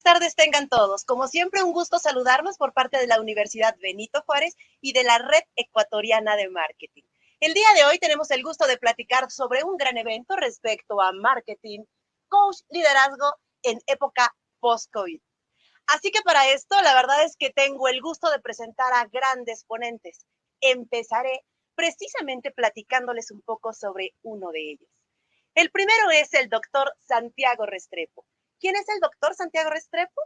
tardes tengan todos. Como siempre, un gusto saludarlos por parte de la Universidad Benito Juárez y de la Red Ecuatoriana de Marketing. El día de hoy tenemos el gusto de platicar sobre un gran evento respecto a marketing, coach, liderazgo en época post-COVID. Así que para esto, la verdad es que tengo el gusto de presentar a grandes ponentes. Empezaré precisamente platicándoles un poco sobre uno de ellos. El primero es el doctor Santiago Restrepo. ¿Quién es el doctor Santiago Restrepo?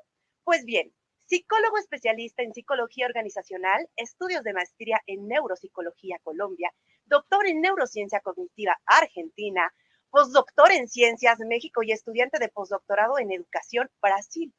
Pues bien, psicólogo especialista en psicología organizacional, estudios de maestría en neuropsicología Colombia, doctor en neurociencia cognitiva Argentina, postdoctor en ciencias México y estudiante de postdoctorado en educación Brasil.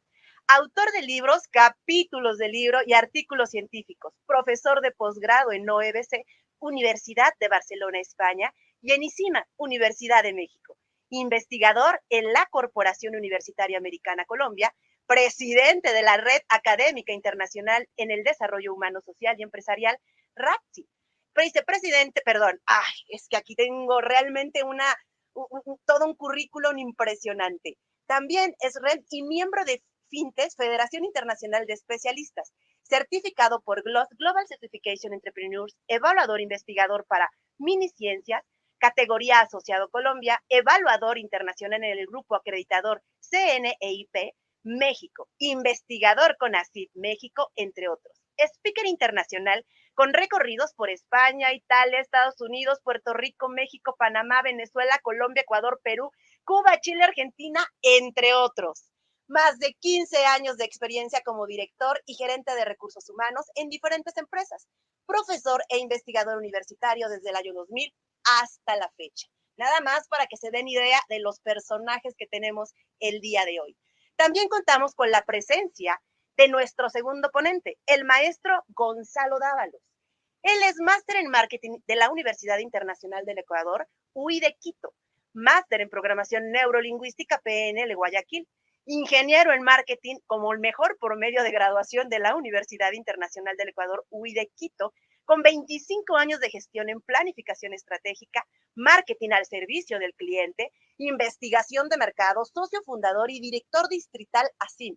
Autor de libros, capítulos de libro y artículos científicos, profesor de posgrado en OEBC, Universidad de Barcelona, España, y en ICIMA, Universidad de México. Investigador en la Corporación Universitaria Americana Colombia, presidente de la Red Académica Internacional en el Desarrollo Humano, Social y Empresarial, RACSI. Es que aquí tengo realmente todo un currículum impresionante. También es red y miembro de FINTES, Federación Internacional de Especialistas, certificado por Global Certification Entrepreneurs, evaluador investigador para Miniciencias, categoría Asociado Colombia, evaluador internacional en el grupo acreditador CNEIP México, investigador con ACID México, entre otros. Speaker internacional con recorridos por España, Italia, Estados Unidos, Puerto Rico, México, Panamá, Venezuela, Colombia, Ecuador, Perú, Cuba, Chile, Argentina, entre otros. Más de 15 años de experiencia como director y gerente de recursos humanos en diferentes empresas, profesor e investigador universitario desde el año 2000 hasta la fecha. Nada más para que se den idea de los personajes que tenemos el día de hoy. También contamos con la presencia de nuestro segundo ponente, el maestro Gonzalo Dávalos. Él es máster en marketing de la Universidad Internacional del Ecuador, UI de Quito, máster en programación neurolingüística PNL Guayaquil, ingeniero en marketing como el mejor promedio de graduación de la Universidad Internacional del Ecuador, UI de Quito, con 25 años de gestión en planificación estratégica, marketing al servicio del cliente, investigación de mercado, socio fundador y director distrital ASIM,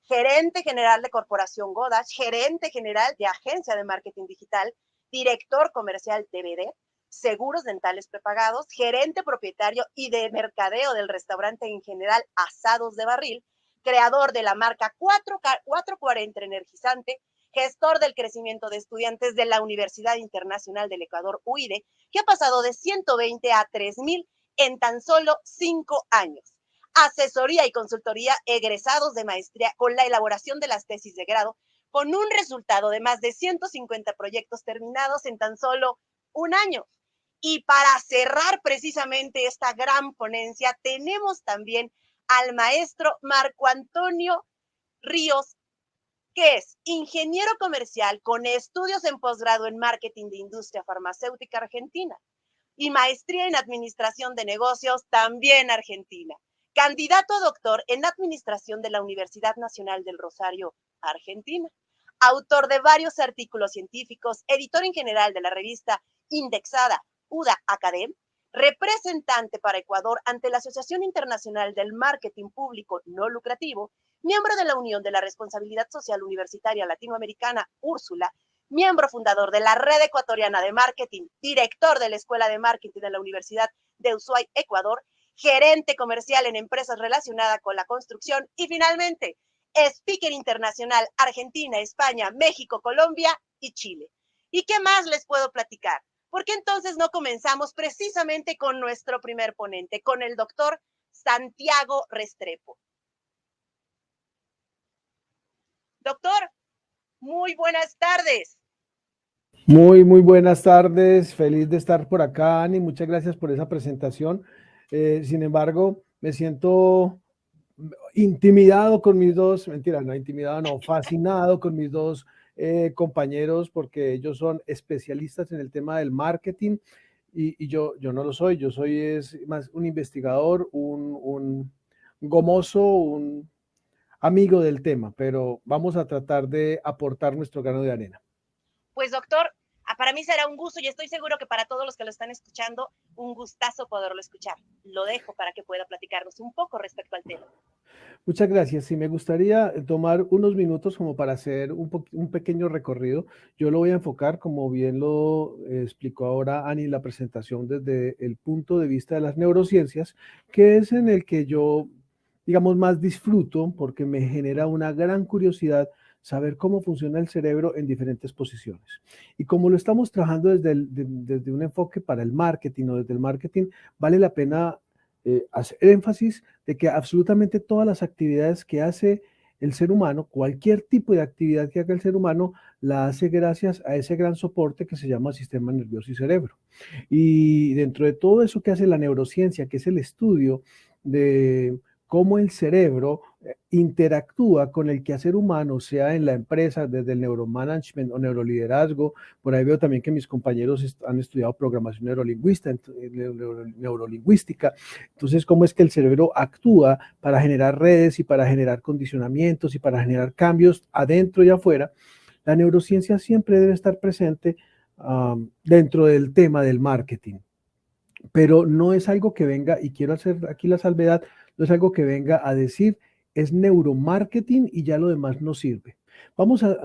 gerente general de Corporación Godash, gerente general de Agencia de Marketing Digital, director comercial de BD, seguros dentales prepagados, gerente propietario y de mercadeo del restaurante en general Asados de Barril, creador de la marca 440 Energizante, gestor del crecimiento de estudiantes de la Universidad Internacional del Ecuador, UIDE, que ha pasado de 120 a 3,000 en tan solo 5 años. Asesoría y consultoría egresados de maestría con la elaboración de las tesis de grado, con un resultado de más de 150 proyectos terminados en tan solo un año. Y para cerrar precisamente esta gran ponencia, tenemos también al maestro Marco Antonio Ríos, que es ingeniero comercial con estudios en posgrado en marketing de industria farmacéutica argentina y maestría en administración de negocios también argentina. Candidato a doctor en administración de la Universidad Nacional del Rosario, Argentina. Autor de varios artículos científicos, editor en general de la revista indexada UDA Academ, representante para Ecuador ante la Asociación Internacional del Marketing Público No Lucrativo, miembro de la Unión de la Responsabilidad Social Universitaria Latinoamericana, Úrsula, miembro fundador de la Red Ecuatoriana de Marketing, director de la Escuela de Marketing de la Universidad de Ushuaia, Ecuador, gerente comercial en empresas relacionadas con la construcción y finalmente, speaker internacional Argentina, España, México, Colombia y Chile. ¿Y qué más les puedo platicar? ¿Por qué entonces no comenzamos precisamente con nuestro primer ponente, con el doctor Santiago Restrepo? Doctor, muy buenas tardes. Muy buenas tardes, feliz de estar por acá, Ani, muchas gracias por esa presentación. Sin embargo, me siento intimidado con mis dos, mentira, no intimidado, no, fascinado con mis dos compañeros porque ellos son especialistas en el tema del marketing y yo no lo soy, yo soy es más un investigador, un gomoso, un amigo del tema, pero vamos a tratar de aportar nuestro grano de arena. Pues doctor, para mí será un gusto y estoy seguro que para todos los que lo están escuchando, un gustazo poderlo escuchar. Lo dejo para que pueda platicarnos un poco respecto al tema. Muchas gracias. Sí, me gustaría tomar unos minutos como para hacer un pequeño recorrido. Yo lo voy a enfocar, como bien lo explicó ahora Ani en la presentación, desde el punto de vista de las neurociencias, que es en el que yo, digamos, más disfruto porque me genera una gran curiosidad saber cómo funciona el cerebro en diferentes posiciones. Y como lo estamos trabajando desde un enfoque para el marketing o desde el marketing, vale la pena hacer énfasis de que absolutamente todas las actividades que hace el ser humano, cualquier tipo de actividad que haga el ser humano, la hace gracias a ese gran soporte que se llama sistema nervioso y cerebro. Y dentro de todo eso que hace la neurociencia, que es el estudio de cómo el cerebro interactúa con el quehacer humano, sea en la empresa, desde el neuromanagement o neuroliderazgo. Por ahí veo también que mis compañeros han estudiado programación neurolingüística. Entonces, cómo es que el cerebro actúa para generar redes y para generar condicionamientos y para generar cambios adentro y afuera. La neurociencia siempre debe estar presente dentro del tema del marketing, pero no es algo que venga, y quiero hacer aquí la salvedad, no es algo que venga a decir es neuromarketing y ya lo demás no sirve.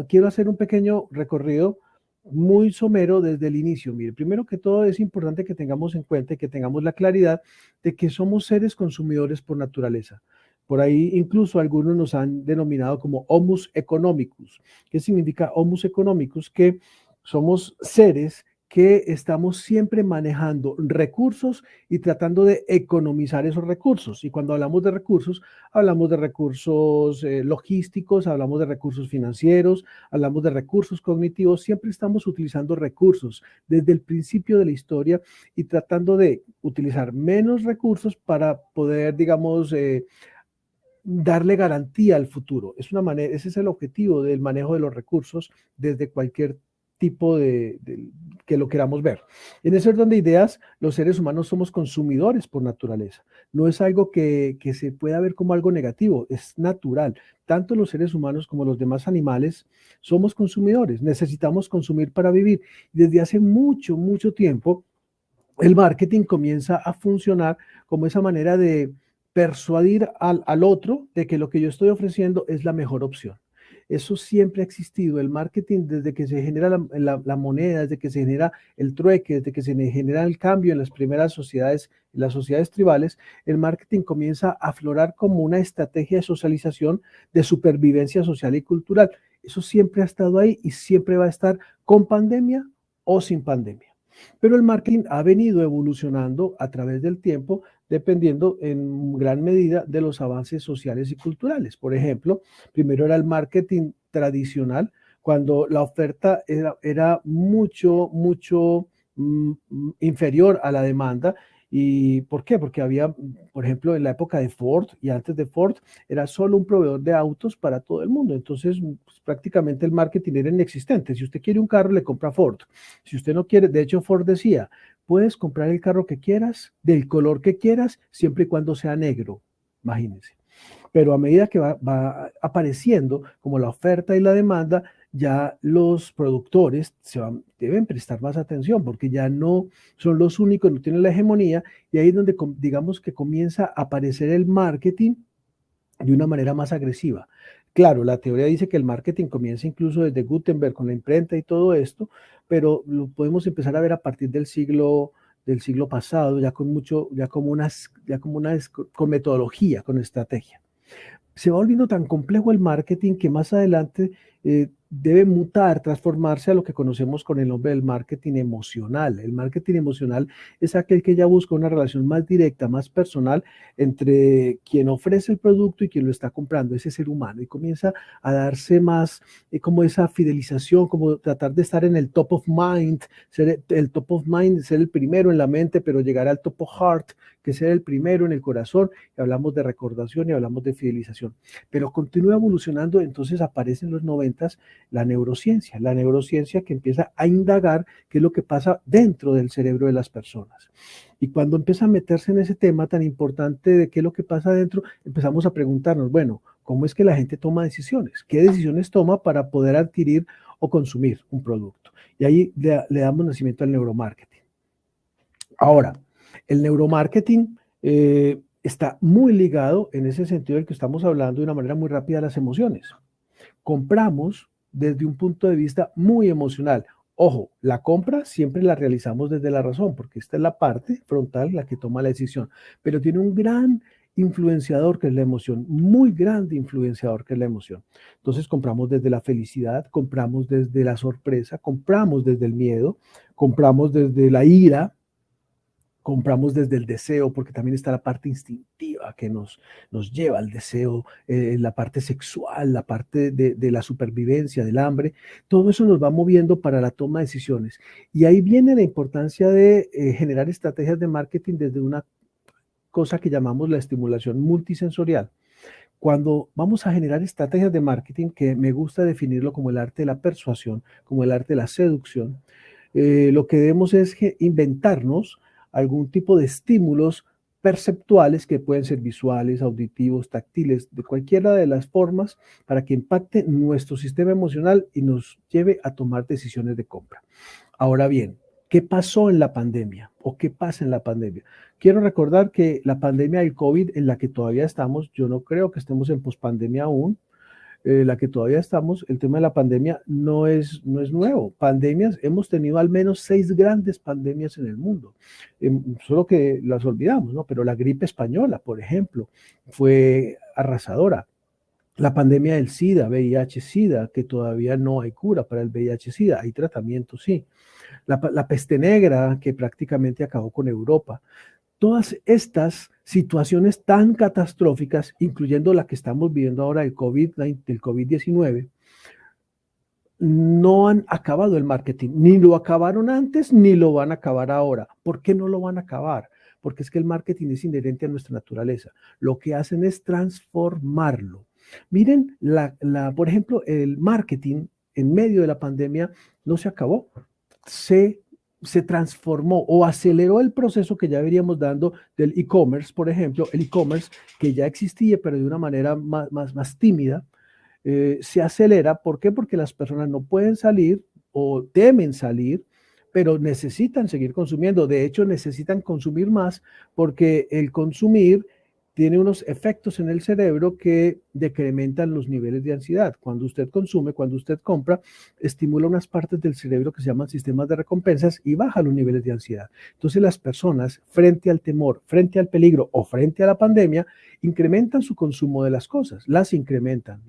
Quiero hacer un pequeño recorrido muy somero desde el inicio. Mire, primero que todo es importante que tengamos en cuenta y que tengamos la claridad de que somos seres consumidores por naturaleza. Por ahí incluso algunos nos han denominado como Homus economicus. ¿Qué significa Homus economicus? Que somos seres que estamos siempre manejando recursos y tratando de economizar esos recursos. Y cuando hablamos de recursos logísticos, hablamos de recursos financieros, hablamos de recursos cognitivos, siempre estamos utilizando recursos desde el principio de la historia y tratando de utilizar menos recursos para poder, digamos, darle garantía al futuro. Es una manera, ese es el objetivo del manejo de los recursos desde cualquier tipo de que lo queramos ver. En ese orden de ideas, los seres humanos somos consumidores por naturaleza. No es algo que se pueda ver como algo negativo, es natural. Tanto los seres humanos como los demás animales somos consumidores, necesitamos consumir para vivir. Desde hace mucho, mucho tiempo, el marketing comienza a funcionar como esa manera de persuadir al otro de que lo que yo estoy ofreciendo es la mejor opción. Eso siempre ha existido. El marketing, desde que se genera la moneda, desde que se genera el trueque, desde que se genera el cambio en las primeras sociedades, en las sociedades tribales, el marketing comienza a aflorar como una estrategia de socialización, de supervivencia social y cultural. Eso siempre ha estado ahí y siempre va a estar con pandemia o sin pandemia. Pero el marketing ha venido evolucionando a través del tiempo, dependiendo en gran medida de los avances sociales y culturales. Por ejemplo, primero era el marketing tradicional, cuando la oferta era mucho, mucho inferior a la demanda. ¿Y por qué? Porque había, por ejemplo, en la época de Ford y antes de Ford, era solo un proveedor de autos para todo el mundo. Entonces, pues, prácticamente el marketing era inexistente. Si usted quiere un carro, le compra Ford. Si usted no quiere, de hecho, Ford decía, puedes comprar el carro que quieras, del color que quieras, siempre y cuando sea negro. Imagínense. Pero a medida que va apareciendo como la oferta y la demanda, ya los productores deben prestar más atención porque ya no son los únicos, no tienen la hegemonía, y ahí es donde digamos que comienza a aparecer el marketing de una manera más agresiva. Claro, la teoría dice que el marketing comienza incluso desde Gutenberg con la imprenta y todo esto, pero lo podemos empezar a ver a partir del siglo pasado, ya con mucho, con metodología, con estrategia. Se va volviendo tan complejo el marketing que más adelante debe mutar, transformarse a lo que conocemos con el nombre del marketing emocional. El marketing emocional es aquel que ya busca una relación más directa, más personal entre quien ofrece el producto y quien lo está comprando, ese ser humano, y comienza a darse más como esa fidelización, como tratar de estar en el top of mind, ser el top of mind, ser el primero en la mente, pero llegar al top of heart, que ser el primero en el corazón, y hablamos de recordación y hablamos de fidelización. Pero continúa evolucionando, entonces aparece en los 90s la neurociencia que empieza a indagar qué es lo que pasa dentro del cerebro de las personas. Y cuando empieza a meterse en ese tema tan importante de qué es lo que pasa dentro, empezamos a preguntarnos, bueno, ¿cómo es que la gente toma decisiones? ¿Qué decisiones toma para poder adquirir o consumir un producto? Y ahí le damos nacimiento al neuromarketing. Ahora, el neuromarketing está muy ligado en ese sentido del que estamos hablando de una manera muy rápida a las emociones. Compramos desde un punto de vista muy emocional. Ojo, la compra siempre la realizamos desde la razón, porque esta es la parte frontal la que toma la decisión, pero tiene un gran influenciador que es la emoción, muy grande influenciador que es la emoción. Entonces compramos desde la felicidad, compramos desde la sorpresa, compramos desde el miedo, compramos desde la ira, compramos desde el deseo, porque también está la parte instintiva que nos lleva al deseo, la parte sexual, la parte de la supervivencia, del hambre, todo eso nos va moviendo para la toma de decisiones. Y ahí viene la importancia de generar estrategias de marketing desde una cosa que llamamos la estimulación multisensorial. Cuando vamos a generar estrategias de marketing, que me gusta definirlo como el arte de la persuasión, como el arte de la seducción, lo que debemos es inventarnos algún tipo de estímulos perceptuales que pueden ser visuales, auditivos, táctiles, de cualquiera de las formas para que impacte nuestro sistema emocional y nos lleve a tomar decisiones de compra. Ahora bien, ¿qué pasó en la pandemia o qué pasa en la pandemia? Quiero recordar que la pandemia del COVID en la que todavía estamos, yo no creo que estemos en pospandemia aún, la que todavía estamos, el tema de la pandemia no es nuevo. Pandemias, hemos tenido al menos 6 grandes pandemias en el mundo, solo que las olvidamos, ¿no? Pero la gripe española, por ejemplo, fue arrasadora. La pandemia del SIDA, VIH-SIDA, que todavía no hay cura para el VIH-SIDA, hay tratamiento, sí. La peste negra, que prácticamente acabó con Europa. Todas estas situaciones tan catastróficas, incluyendo la que estamos viviendo ahora del COVID-19, no han acabado el marketing, ni lo acabaron antes, ni lo van a acabar ahora. ¿Por qué no lo van a acabar? Porque es que el marketing es inherente a nuestra naturaleza. Lo que hacen es transformarlo. Miren, por ejemplo, el marketing en medio de la pandemia no se acabó, se transformó o aceleró el proceso que ya veníamos dando del e-commerce, por ejemplo, el e-commerce que ya existía, pero de una manera más tímida, se acelera. ¿Por qué? Porque las personas no pueden salir o temen salir, pero necesitan seguir consumiendo. De hecho, necesitan consumir más porque el consumir tiene unos efectos en el cerebro que decrementan los niveles de ansiedad. Cuando usted consume, cuando usted compra, estimula unas partes del cerebro que se llaman sistemas de recompensas y baja los niveles de ansiedad. Entonces las personas, frente al temor, frente al peligro o frente a la pandemia, incrementan su consumo de las cosas, las incrementan,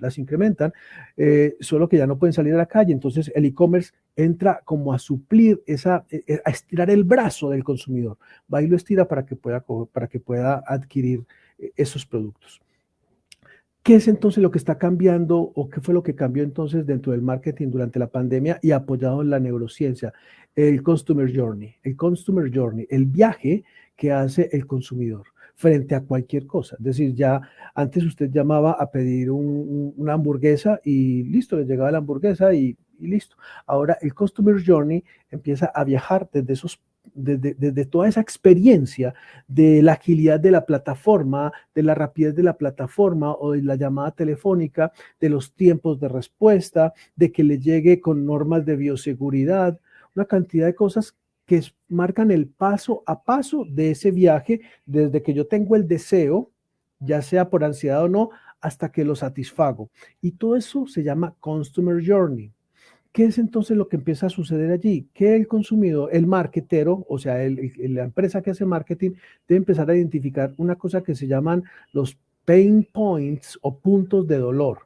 solo que ya no pueden salir a la calle. Entonces el e-commerce entra como a suplir a estirar el brazo del consumidor. Va y lo estira para que pueda adquirir esos productos. ¿Qué es entonces lo que está cambiando o qué fue lo que cambió entonces dentro del marketing durante la pandemia y apoyado en la neurociencia? El Customer Journey, el viaje que hace el consumidor frente a cualquier cosa. Es decir, ya antes usted llamaba a pedir una hamburguesa y listo, le llegaba la hamburguesa y listo. Ahora el Customer Journey empieza a viajar desde toda esa experiencia de la agilidad de la plataforma, de la rapidez de la plataforma o de la llamada telefónica, de los tiempos de respuesta, de que le llegue con normas de bioseguridad, una cantidad de cosas que marcan el paso a paso de ese viaje, desde que yo tengo el deseo, ya sea por ansiedad o no, hasta que lo satisfago. Y todo eso se llama Customer Journey. ¿Qué es entonces lo que empieza a suceder allí? Que el consumidor, el marketero, o sea, la empresa que hace marketing, debe empezar a identificar una cosa que se llaman los pain points o puntos de dolor.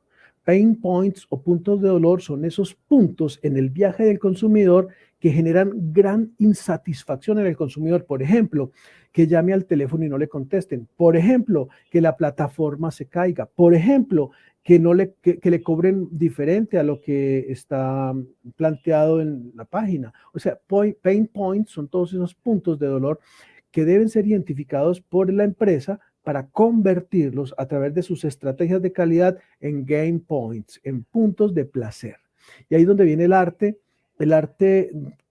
Pain points o puntos de dolor son esos puntos en el viaje del consumidor que generan gran insatisfacción en el consumidor. Por ejemplo, que llame al teléfono y no le contesten. Por ejemplo, que la plataforma se caiga. Por ejemplo, que le cobren diferente a lo que está planteado en la página. O sea, pain points son todos esos puntos de dolor que deben ser identificados por la empresa para convertirlos a través de sus estrategias de calidad en gain points, en puntos de placer. Y ahí es donde viene el arte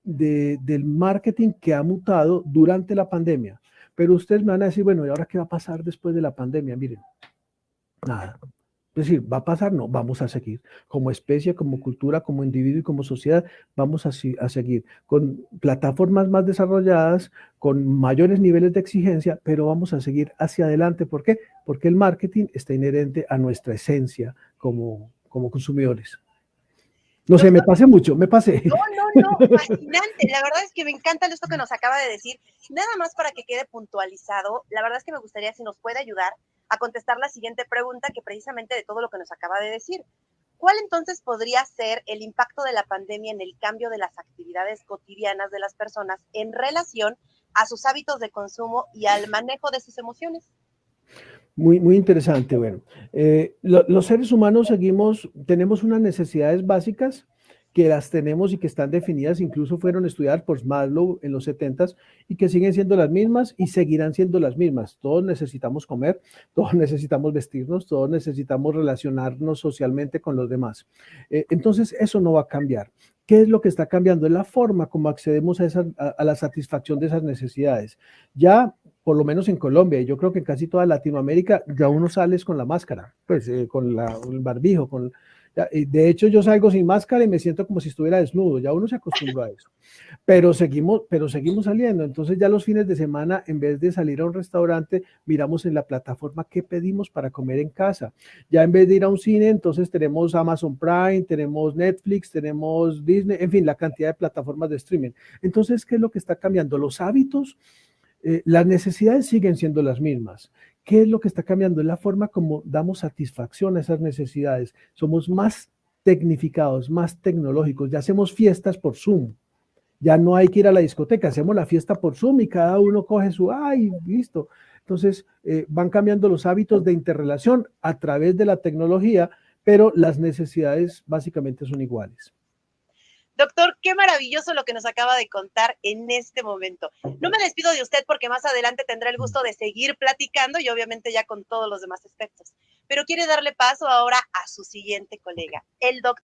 del marketing que ha mutado durante la pandemia. Pero ustedes me van a decir, bueno, ¿y ahora qué va a pasar después de la pandemia? Miren, nada. Es decir, ¿va a pasar? No, vamos a seguir. Como especie, como cultura, como individuo y como sociedad, vamos a seguir con plataformas más desarrolladas, con mayores niveles de exigencia, pero vamos a seguir hacia adelante. ¿Por qué? Porque el marketing está inherente a nuestra esencia como consumidores. No sé, me Doctor, pasé mucho, me pasé. no, fascinante. La verdad es que me encanta esto que nos acaba de decir. Nada más para que quede puntualizado, la verdad es que me gustaría si nos puede ayudar a contestar la siguiente pregunta, que precisamente de todo lo que nos acaba de decir. ¿Cuál entonces podría ser el impacto de la pandemia en el cambio de las actividades cotidianas de las personas en relación a sus hábitos de consumo y al manejo de sus emociones? Muy, muy interesante. Bueno, los seres humanos tenemos unas necesidades básicas que las tenemos y que están definidas, incluso fueron estudiadas por Maslow en los 70 y que siguen siendo las mismas y seguirán siendo las mismas. Todos necesitamos comer, todos necesitamos vestirnos, todos necesitamos relacionarnos socialmente con los demás. Entonces, eso no va a cambiar. ¿Qué es lo que está cambiando? Es la forma como accedemos a la satisfacción de esas necesidades. Ya por lo menos en Colombia, y yo creo que en casi toda Latinoamérica, ya uno sales con la máscara, pues con el barbijo, de hecho yo salgo sin máscara y me siento como si estuviera desnudo, ya uno se acostumbró a eso, pero seguimos saliendo, entonces ya los fines de semana, en vez de salir a un restaurante, miramos en la plataforma qué pedimos para comer en casa, ya en vez de ir a un cine, entonces tenemos Amazon Prime, tenemos Netflix, tenemos Disney, en fin, la cantidad de plataformas de streaming. Entonces, ¿qué es lo que está cambiando? Los hábitos. Las necesidades siguen siendo las mismas. ¿Qué es lo que está cambiando? Es la forma como damos satisfacción a esas necesidades. Somos más tecnificados, más tecnológicos. Ya hacemos fiestas por Zoom. Ya no hay que ir a la discoteca. Hacemos la fiesta por Zoom y cada uno coge ¡ay, listo! Entonces, van cambiando los hábitos de interrelación a través de la tecnología, pero las necesidades básicamente son iguales. Doctor, qué maravilloso lo que nos acaba de contar en este momento. No me despido de usted porque más adelante tendré el gusto de seguir platicando y obviamente ya con todos los demás aspectos. Pero quiere darle paso ahora a su siguiente colega, el doctor